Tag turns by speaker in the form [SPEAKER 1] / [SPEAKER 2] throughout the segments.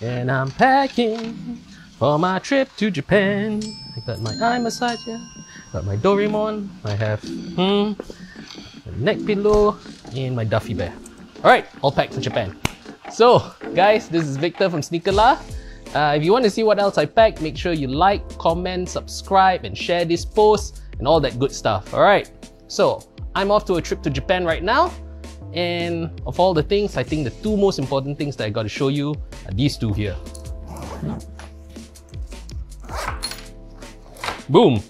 [SPEAKER 1] and I'm packing for my trip to Japan. I got my eye massager, got my Doraemon, I have a neck pillow, and my Duffy bear. Alright, all packed for Japan. So, guys, this is Victor from SneakerLAH. If you want to see what else I packed, make sure you like, comment, subscribe, and share this post, and all that good stuff. Alright, so I'm off to a trip to Japan right now. And of all the things, I think the two most important things that I got to show you are these two here. Boom!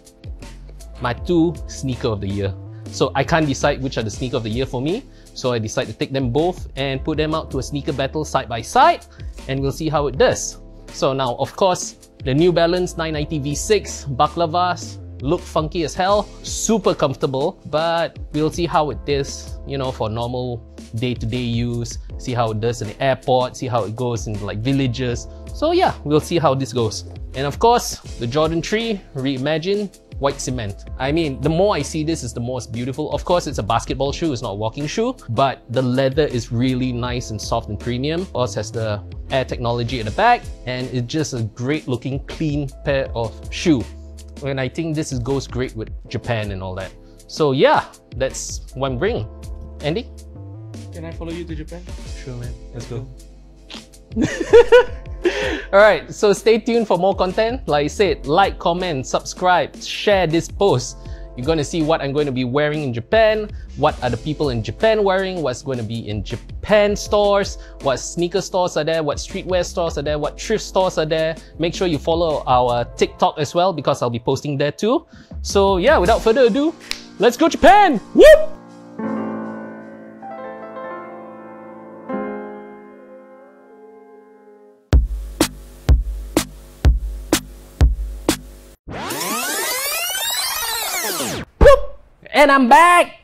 [SPEAKER 1] My two sneaker of the year. So I can't decide which are the sneaker of the year for me. So I decided to take them both and put them out to a sneaker battle side by side. And we'll see how it does. So now, of course, the New Balance 990 V6 Baklavas look funky as hell, super comfortable, but we'll see how it is, you know, for normal day-to-day use, see how it does in the airport, see how it goes in like villages. So yeah, we'll see how this goes. And of course, the Jordan 3 Reimagined white cement. I mean, the more I see this, is the more it's beautiful. Of course, it's a basketball shoe, it's not a walking shoe, but the leather is really nice and soft and premium. It also has the air technology at the back, and it's just a great looking, clean pair of shoe. And I think this goes great with Japan and all that. So yeah, that's what I'm bringing. Andy?
[SPEAKER 2] Can I follow you to Japan?
[SPEAKER 1] Sure, man. Let's go. Alright, so stay tuned for more content. Like I said, like, comment, subscribe, share this post. You're going to see what I'm going to be wearing in Japan, what are the people in Japan wearing, what's going to be in Japan stores, what sneaker stores are there, what streetwear stores are there, what thrift stores are there. Make sure you follow our TikTok as well, because I'll be posting there too. So yeah, without further ado, let's go Japan! Whoop! And I'm back!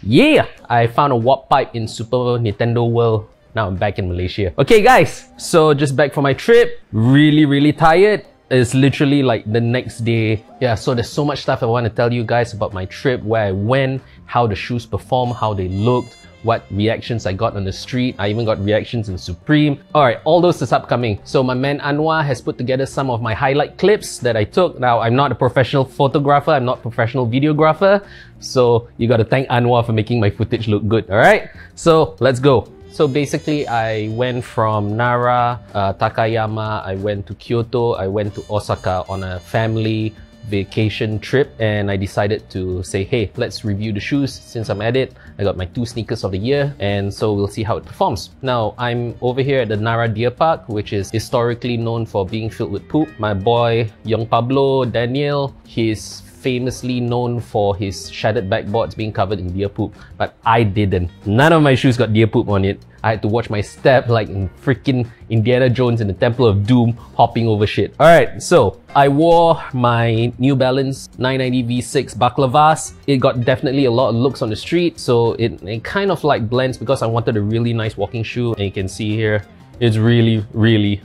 [SPEAKER 1] Yeah! I found a warp pipe in Super Nintendo World. Now I'm back in Malaysia. Okay guys, so just back from my trip. Really tired. It's literally like the next day. Yeah, so there's so much stuff I want to tell you guys about my trip, where I went, how the shoes performed, how they looked, what reactions I got on the street. I even got reactions in Supreme. Alright, all those is upcoming. So my man Anwar has put together some of my highlight clips that I took. Now, I'm not a professional photographer, I'm not a professional videographer, so you gotta thank Anwar for making my footage look good, alright? So, let's go. So basically, I went from Nara, Takayama, I went to Kyoto, I went to Osaka on a family vacation trip, and I decided to say, hey, let's review the shoes since I'm at it. I got my two sneakers of the year, and so we'll see how it performs. Now, I'm over here at the Nara Deer Park, which is historically known for being filled with poop. My boy, young Pablo, Daniel, he's famously known for his shattered backboards being covered in deer poop, but I didn't. None of my shoes got deer poop on it. I had to watch my step like in freaking Indiana Jones in the Temple of Doom, hopping over shit. Alright, so I wore my New Balance 990 V6 Baklavas. It got definitely a lot of looks on the street, so it kind of like blends, because I wanted a really nice walking shoe. And you can see here, it's really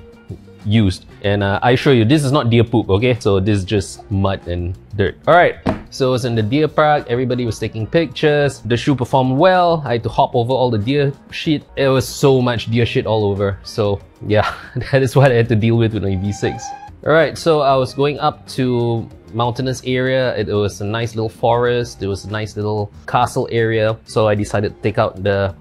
[SPEAKER 1] used. And I show you, this is not deer poop, okay? So this is just mud and dirt. Alright, so it was in the deer park, everybody was taking pictures, the shoe performed well, I had to hop over all the deer shit. It was so much deer shit all over. So yeah, that is what I had to deal with my V6. Alright, so I was going up to mountainous area. It was a nice little forest, there was a nice little castle area. So I decided to take out the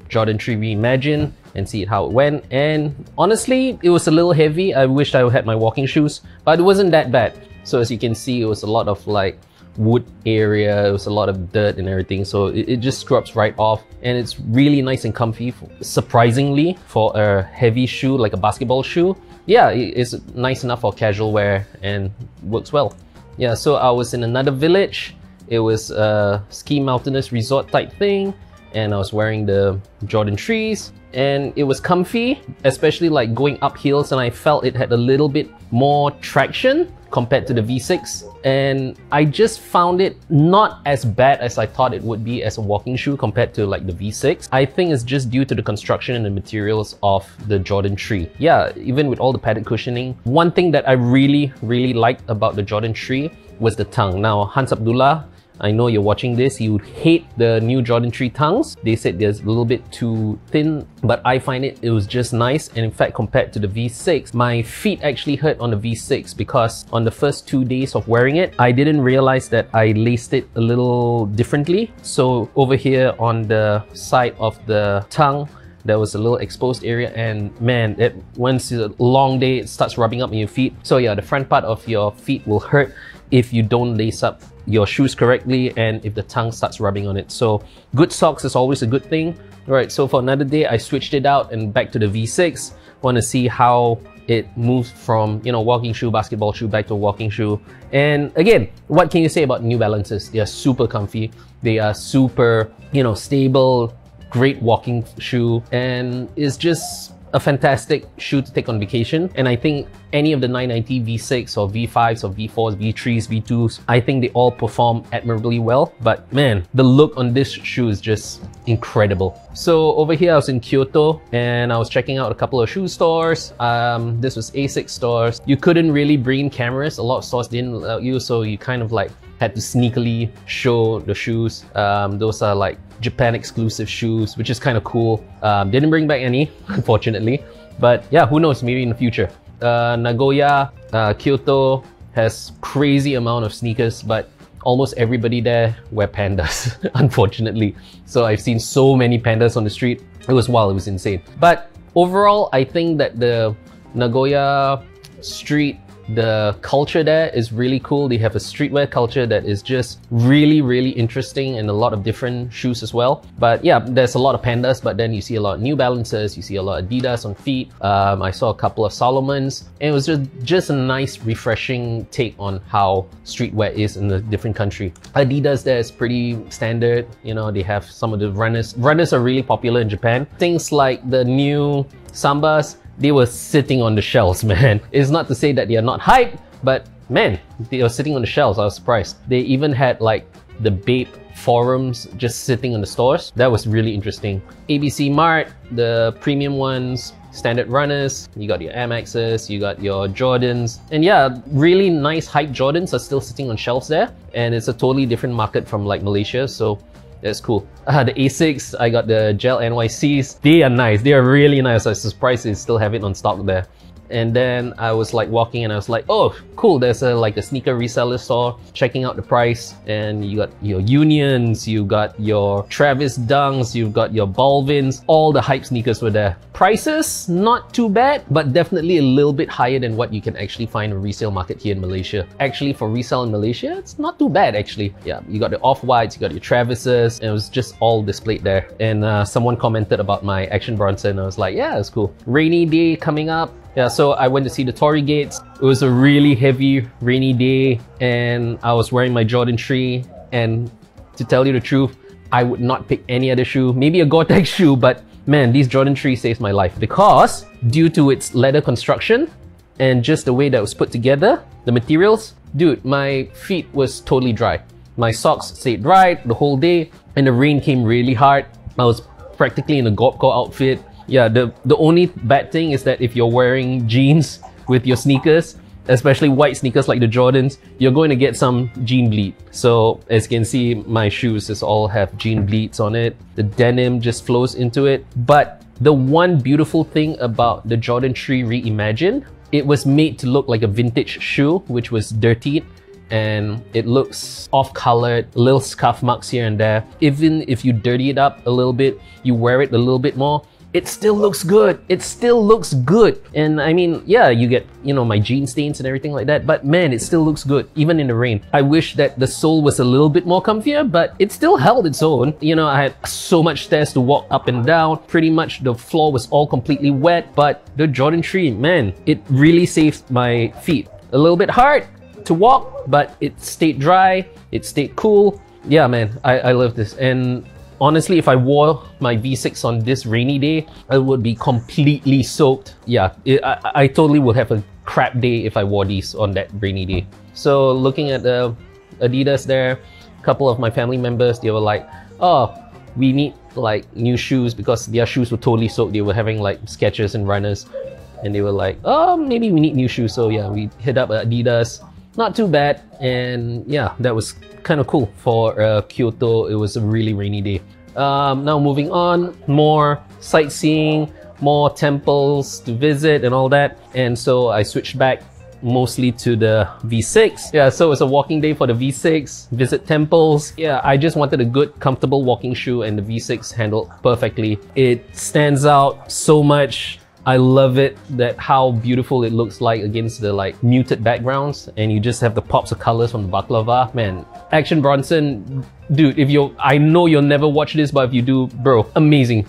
[SPEAKER 1] Jordan 3 Reimagined and see how it went. And honestly, it was a little heavy. I wished I had my walking shoes, but it wasn't that bad. So as you can see, it was a lot of like wood area, it was a lot of dirt and everything, so it just scrubs right off, and it's really nice and comfy, surprisingly, for a heavy shoe like a basketball shoe. Yeah, it's nice enough for casual wear and works well. Yeah, so I was in another village. It was a ski mountainous resort type thing, and I was wearing the Jordan 3s, and it was comfy, especially like going up hills, and I felt it had a little bit more traction compared to the V6, and I just found it not as bad as I thought it would be as a walking shoe compared to like the V6. I think it's just due to the construction and the materials of the Jordan 3. Yeah, even with all the padded cushioning. One thing that I really liked about the Jordan 3 was the tongue. Now, Hans Abdullah, I know you're watching this, you hate the new Jordan 3 tongues. They said they're a little bit too thin, but I find it was just nice. And in fact, compared to the V6, my feet actually hurt on the V6 because on the first 2 days of wearing it, I didn't realize that I laced it a little differently. So over here on the side of the tongue, there was a little exposed area, and man, once it's a long day, it starts rubbing up on your feet. So yeah, the front part of your feet will hurt if you don't lace up your shoes correctly and if the tongue starts rubbing on it. So good socks is always a good thing. All right, so for another day, I switched it out and back to the V6. Want to see how it moves from, you know, walking shoe, basketball shoe, back to walking shoe. And again, what can you say about New Balances? They are super comfy. They are super, you know, stable, great walking shoe, and it's just a fantastic shoe to take on vacation. And I think any of the 990 V6 or V5s or V4s, V3s, V2s, I think they all perform admirably well. But man, the look on this shoe is just incredible. So over here, I was in Kyoto and I was checking out a couple of shoe stores. This was ASIC stores. You couldn't really bring cameras. A lot of stores didn't allow you, so you kind of like had to sneakily show the shoes. Those are like Japan exclusive shoes, which is kind of cool. Didn't bring back any, unfortunately, but yeah, who knows, maybe in the future. Nagoya, Kyoto has crazy amount of sneakers, but almost everybody there wear pandas, unfortunately. So I've seen so many pandas on the street. It was wild, it was insane. But overall, I think that the Nagoya street, the culture there is really cool. They have a streetwear culture that is just really, really interesting, and a lot of different shoes as well. But yeah, there's a lot of pandas, but then you see a lot of New Balances, you see a lot of Adidas on feet. I saw a couple of Solomons, and it was just a nice, refreshing take on how streetwear is in a different country. Adidas there is pretty standard. You know, they have some of the runners. Runners are really popular in Japan. Things like the new Sambas, they were sitting on the shelves, man. It's not to say that they are not hyped, but man, they were sitting on the shelves. I was surprised. They even had like the Bape forums just sitting in the stores. That was really interesting. ABC Mart, the premium ones, standard runners, you got your Air Maxes, you got your Jordans, and yeah, really nice hype Jordans are still sitting on shelves there, and it's a totally different market from like Malaysia, so that's cool. The ASICs, I got the Gel NYCs. They are nice. They are really nice. I was surprised they still have it on stock there. And then I was like walking and I was like, oh, cool, there's like a sneaker reseller store, checking out the price. And you got your Unions, you got your Travis Dunks, you've got your Balvins, all the hype sneakers were there. Prices, not too bad, but definitely a little bit higher than what you can actually find in a resale market here in Malaysia. Actually, for resale in Malaysia, it's not too bad actually. Yeah, you got the Off-Whites, you got your Travises, and it was just all displayed there. And someone commented about my Action Bronson, and I was like, yeah, it's cool. Rainy day coming up. Yeah, so I went to see the Torii Gates. It was a really heavy, rainy day, and I was wearing my Jordan 3. And to tell you the truth, I would not pick any other shoe. Maybe a Gore-Tex shoe, but man, these Jordan 3 saved my life because due to its leather construction and just the way that it was put together, the materials, dude, my feet was totally dry. My socks stayed dry the whole day, and the rain came really hard. I was practically in a Gorpco outfit. Yeah, the only bad thing is that if you're wearing jeans with your sneakers, especially white sneakers like the Jordans, you're going to get some jean bleed. So as you can see, my shoes just all have jean bleeds on it. The denim just flows into it. But the one beautiful thing about the Jordan 3 Reimagined, it was made to look like a vintage shoe, which was dirtied. And it looks off-colored, little scuff marks here and there. Even if you dirty it up a little bit, you wear it a little bit more, it still looks good. It still looks good. And I mean, yeah, you get, you know, my jean stains and everything like that, but man, it still looks good, even in the rain. I wish that the sole was a little bit more comfier, but it still held its own. You know, I had so much stairs to walk up and down. Pretty much the floor was all completely wet, but the Jordan 3, man, it really saved my feet. A little bit hard to walk, but it stayed dry, it stayed cool. Yeah, man, I love this. And honestly, if I wore my V6 on this rainy day, I would be completely soaked. Yeah, I totally would have a crap day if I wore these on that rainy day. So looking at the Adidas there, a couple of my family members, they were like, oh, we need like new shoes because their shoes were totally soaked. They were having like Skechers and runners. And they were like, oh, maybe we need new shoes. So yeah, we hit up Adidas. not too bad. And yeah, that was kind of cool for Kyoto. It was a really rainy day. Now moving on, more sightseeing, more temples to visit and all that. And so I switched back mostly to the V6. Yeah, so it's a walking day for the V6, visit temples. Yeah, I just wanted a good, comfortable walking shoe, and the V6 handled perfectly. It stands out so much. I love it, that how beautiful it looks like against the like muted backgrounds, and you just have the pops of colors from the Baklava. Man, Action Bronson, dude, I know you'll never watch this, but if you do, bro, amazing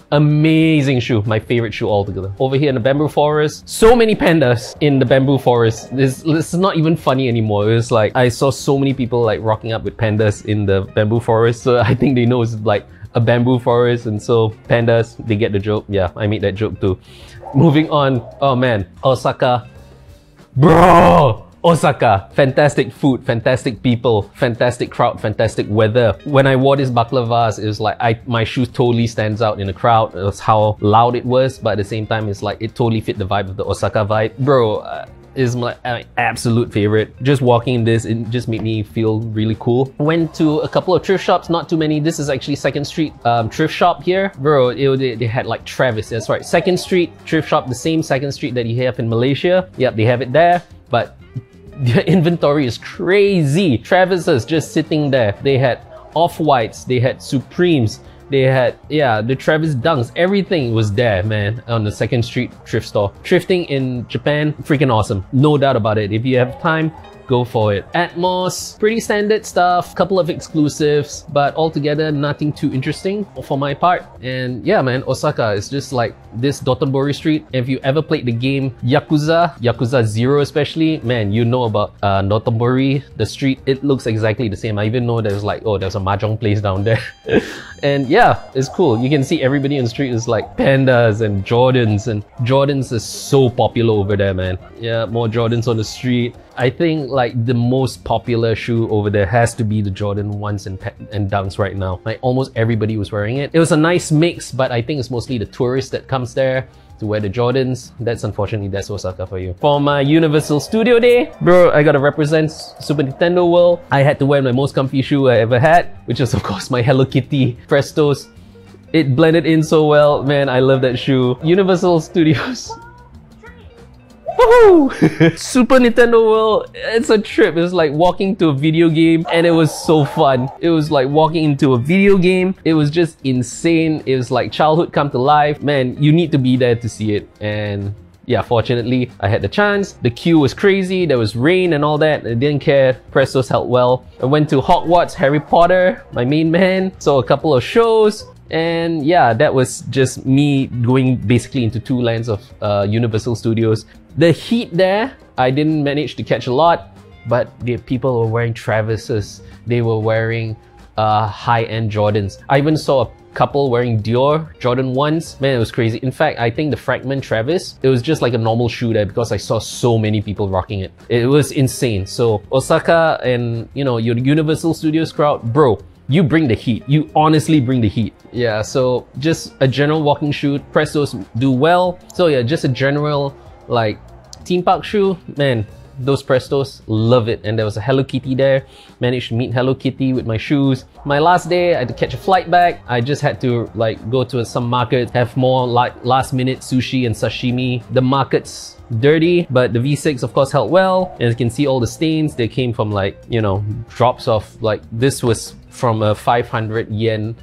[SPEAKER 1] shoe. My favorite shoe altogether. Over here in the bamboo forest, so many pandas in the bamboo forest. This is not even funny anymore. It's like I saw so many people like rocking up with pandas in the bamboo forest, so I think they know it's like a bamboo forest, and so pandas, they get the joke. Yeah, I made that joke too. Moving on, oh man, Osaka. Bro! Osaka, fantastic food, fantastic people, fantastic crowd, fantastic weather. When I wore this baklavas, it was like my shoes totally stands out in the crowd. It was how loud it was, but at the same time, it's like it totally fit the vibe of the Osaka vibe. Bro, is my absolute favorite. Just walking in this, it just made me feel really cool. Went to a couple of thrift shops, not too many. This is actually 2nd Street thrift shop here. Bro, they had like Travis, that's right. 2nd Street thrift shop, the same 2nd Street that you have in Malaysia. Yep, they have it there, but the inventory is crazy. Travis is just sitting there. They had Off-Whites, they had Supremes, they had, yeah, the Travis Dunks, everything was there, man, on the 2nd Street thrift store. Thrifting in Japan, freaking awesome. No doubt about it. If you have time, go for it. Atmos, pretty standard stuff, couple of exclusives, but altogether nothing too interesting for my part. And yeah, man, Osaka is just like this Dotonbori Street. If you ever played the game Yakuza 0 especially, man, you know about Dotonbori, the street. It looks exactly the same. I even know there's like, oh, there's a mahjong place down there. And yeah, it's cool. You can see everybody on the street is like pandas and Jordans, and Jordans is so popular over there, man. Yeah, more Jordans on the street. I think like the most popular shoe over there has to be the Jordan 1s and Dunks right now. Like almost everybody was wearing it. It was a nice mix, but I think it's mostly the tourists that comes there to wear the Jordans. That's Osaka for you. For my Universal Studio Day, bro, I gotta represent Super Nintendo World. I had to wear my most comfy shoe I ever had, which is of course my Hello Kitty Prestos. It blended in so well, man. I love that shoe. Universal Studios. Woohoo! Super Nintendo World, it's a trip. It's like walking to a video game, and it was so fun. It was like walking into a video game. It was just insane. It was like childhood come to life. Man, you need to be there to see it. And yeah, fortunately, I had the chance. The queue was crazy. There was rain and all that. I didn't care. Prestos held well. I went to Hogwarts, Harry Potter, my main man. Saw a couple of shows. And yeah, that was just me going basically into two lands of Universal Studios. The heat there, I didn't manage to catch a lot, but the people were wearing Travises. They were wearing high-end Jordans. I even saw a couple wearing Dior Jordan 1s. Man, it was crazy. In fact, I think the Fragment Travis, it was just like a normal shoe there because I saw so many people rocking it. It was insane. So Osaka and, you know, your Universal Studios crowd, bro, you bring the heat. You honestly bring the heat. Yeah, so just a general walking shoe. Prestos do well. So yeah, just a general like theme park shoe. Man, those Prestos, love it. And there was a Hello Kitty there. Managed to meet Hello Kitty with my shoes. My last day, I had to catch a flight back. I just had to like go to some market, have more like last minute sushi and sashimi. The market's dirty, but the V6 of course held well. And you can see all the stains. They came from like, you know, drops of like, this was from a 500 yen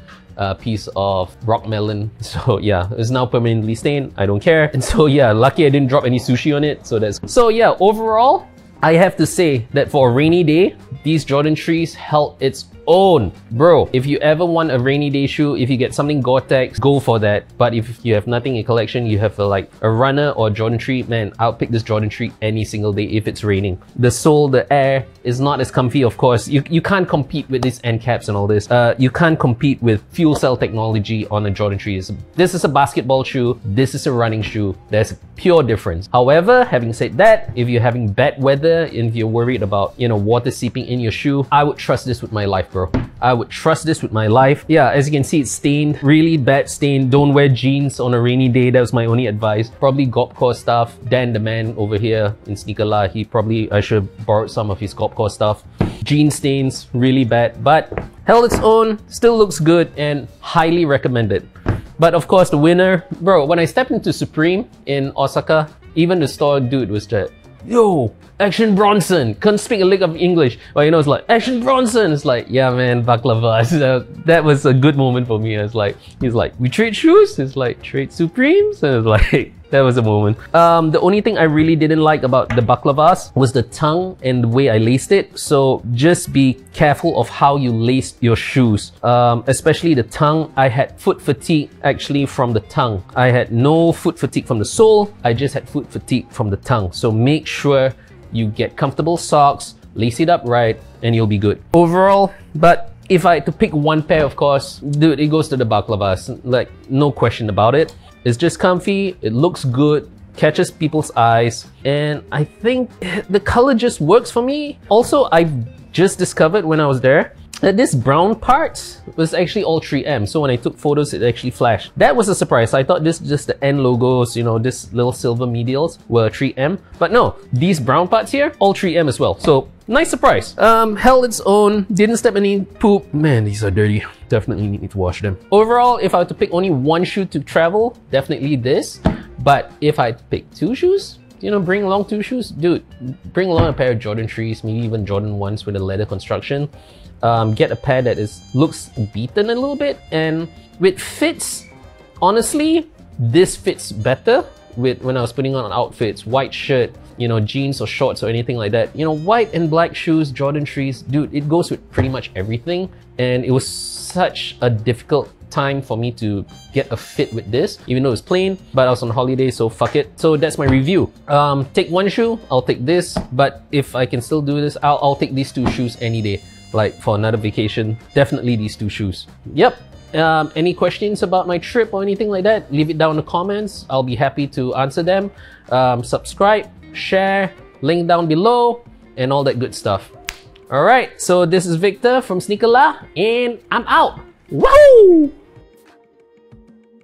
[SPEAKER 1] piece of rock melon. So yeah, it's now permanently stained. I don't care. And so yeah, lucky I didn't drop any sushi on it. So yeah, overall, I have to say that for a rainy day, these Jordan 3s held its own. Bro, if you ever want a rainy day shoe, if you get something Gore-Tex, go for that. But if you have nothing in collection, you have like a runner or Jordan 3, man, I'll pick this Jordan 3 any single day if it's raining. The sole, the air is not as comfy, of course. You can't compete with these end caps and all this. You can't compete with fuel cell technology on a Jordan 3. This is a basketball shoe. This is a running shoe. There's a pure difference. However, having said that, if you're having bad weather and if you're worried about, you know, water seeping in your shoe, I would trust this with my life, bro. bro. I would trust this with my life. Yeah, as you can see, it's stained, really bad stain. Don't wear jeans on a rainy day. That was my only advice. Probably Gopcore stuff. Dan the man over here in SneakerLAH, I should have borrowed some of his Gopcore stuff. Jean stains, really bad, but held its own, still looks good and highly recommended. But of course the winner, bro, when I stepped into Supreme in Osaka, even the store dude was just, yo, Action Bronson, couldn't speak a lick of English, but you know, it's like, Action Bronson, it's like, yeah man, Baklava. So that was a good moment for me. It's like, he's like, we trade shoes? It's like, trade Supremes? And it's like, that was a moment. The only thing I really didn't like about the Baklavas was the tongue and the way I laced it. So just be careful of how you lace your shoes. Especially the tongue. I had foot fatigue actually from the tongue. I had no foot fatigue from the sole. I just had foot fatigue from the tongue. So make sure you get comfortable socks, lace it up right, and you'll be good. Overall, but if I had to pick one pair, of course, dude, it goes to the Baklavas. Like, no question about it. It's just comfy, it looks good, catches people's eyes, and I think the color just works for me. Also, I just discovered when I was there that this brown part was actually all 3M. So when I took photos, it actually flashed. That was a surprise. I thought just the N logos, you know, this little silver medials were 3M. But no, these brown parts here, all 3M as well. So nice surprise. Held its own, didn't step any poop. Man, these are dirty. Definitely need to wash them. Overall, if I were to pick only one shoe to travel, definitely this. But if I pick two shoes, you know, bring along two shoes, dude, bring along a pair of Jordan 3s, maybe even Jordan 1s with a leather construction. Get a pair that looks beaten a little bit, and with fits, honestly, this fits better with when I was putting on outfits, white shirt, you know, jeans or shorts or anything like that. You know, white and black shoes, Jordan 3s, dude, it goes with pretty much everything. And it was such a difficult time for me to get a fit with this, even though it's plain, but I was on holiday, so fuck it. So that's my review. Take one shoe, I'll take this, but if I can still do this, I'll take these two shoes any day. Like for another vacation, definitely these two shoes. Yep. Any questions about my trip or anything like that, leave it down in the comments. I'll be happy to answer them. Subscribe, share, link down below, and all that good stuff. Alright, so this is Victor from SneakerLAH, and I'm out. Woo!